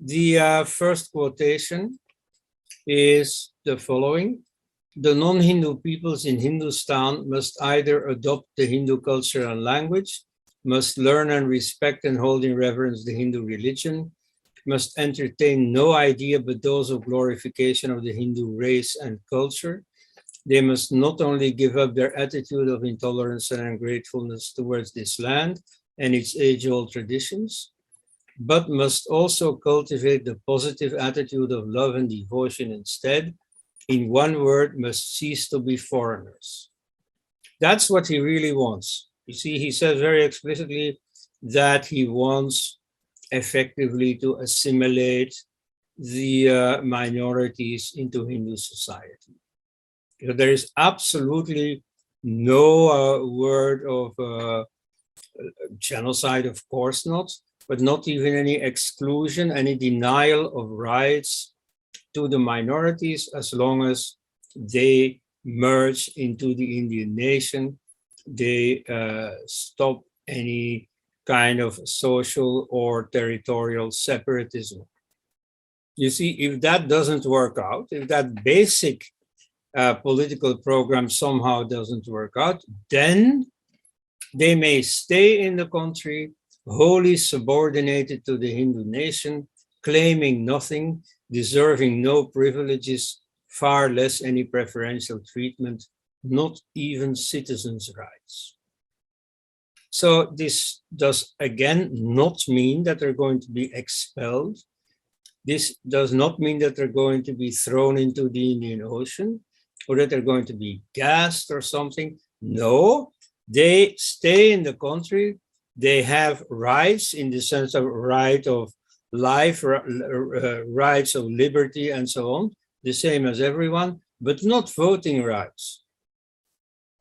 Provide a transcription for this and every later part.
The first quotation is the following. The non-Hindu peoples in Hindustan must either adopt the Hindu culture and language, must learn and respect and hold in reverence the Hindu religion, must entertain no idea but those of glorification of the Hindu race and culture. They must not only give up their attitude of intolerance and ungratefulness towards this land and its age-old traditions, but must also cultivate the positive attitude of love and devotion instead. In one word, must cease to be foreigners. That's what he really wants. You see, he says very explicitly that he wants effectively to assimilate the minorities into Hindu society. There is absolutely no word of genocide, of course not, but not even any exclusion, any denial of rights to the minorities as long as they merge into the Indian nation, they stop any kind of social or territorial separatism. You see, if that doesn't work out, if that basic political program somehow doesn't work out, then they may stay in the country wholly subordinated to the Hindu nation, claiming nothing, deserving no privileges, far less any preferential treatment, not even citizens' rights. So this does again not mean that they're going to be expelled. This does not mean that they're going to be thrown into the Indian Ocean or that they're going to be gassed or something. No, they stay in the country. They have rights in the sense of right of life, rights of liberty and so on, the same as everyone, but not voting rights.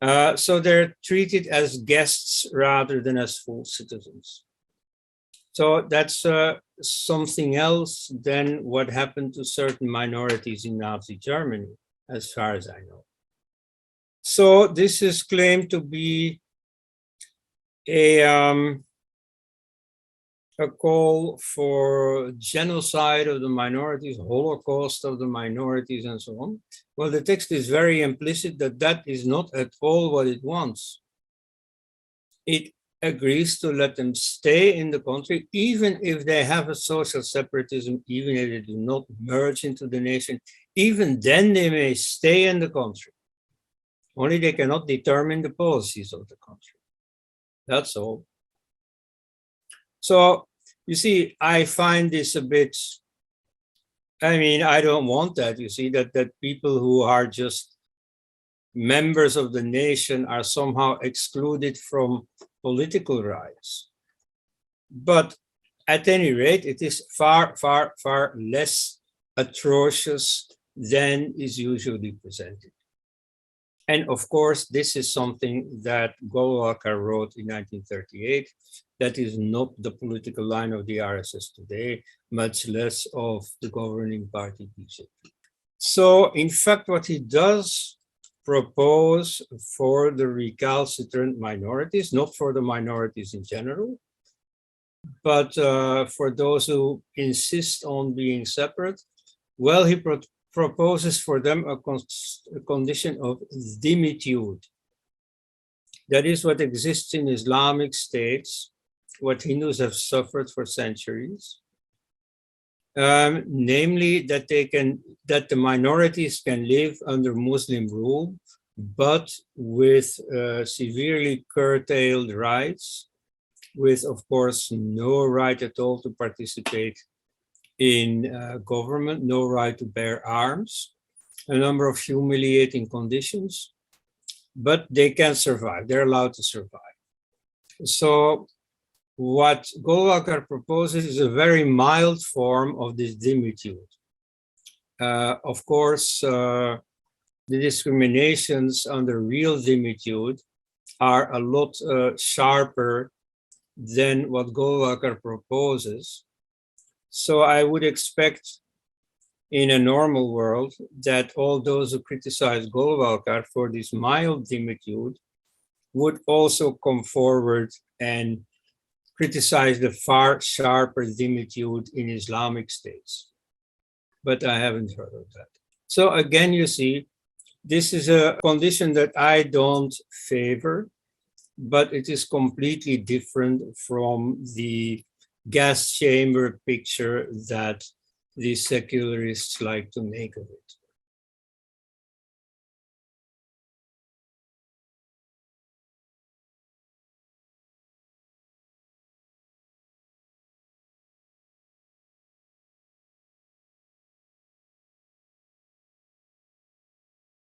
So they're treated as guests rather than as full citizens. So that's something else than what happened to certain minorities in Nazi Germany, as far as I know. So this is claimed to be a call for genocide of the minorities, Holocaust of the minorities, and so on. Well, the text is very implicit that that is not at all what it wants. It agrees to let them stay in the country, even if they have a social separatism, even if they do not merge into the nation, even then they may stay in the country. Only they cannot determine the policies of the country. That's all. So, you see, I find this a bit, I mean, I don't want that, you see, that people who are just members of the nation are somehow excluded from political rights. But at any rate, it is far, far, far less atrocious than is usually presented. And of course, this is something that Golwalkar wrote in 1938. That is not the political line of the RSS today, much less of the governing party BHU. So in fact, what he does propose for the recalcitrant minorities, not for the minorities in general, but for those who insist on being separate, well, he proposes for them a condition of dhimitude. That is what exists in Islamic states, what Hindus have suffered for centuries. Namely that the minorities can live under Muslim rule, but with severely curtailed rights, with, of course, no right at all to participate in government, no right to bear arms, a number of humiliating conditions, but they can survive, they're allowed to survive. So what Golwalkar proposes is a very mild form of this dhimitude. Of course, the discriminations under real dhimitude are a lot sharper than what Golwalkar proposes. So I would expect in a normal world that all those who criticize Golwalkar for this mild dhimitude would also come forward and criticize the far sharper dimitude in Islamic states. But I haven't heard of that. So again, you see, this is a condition that I don't favor, but it is completely different from the gas chamber picture that the secularists like to make of it.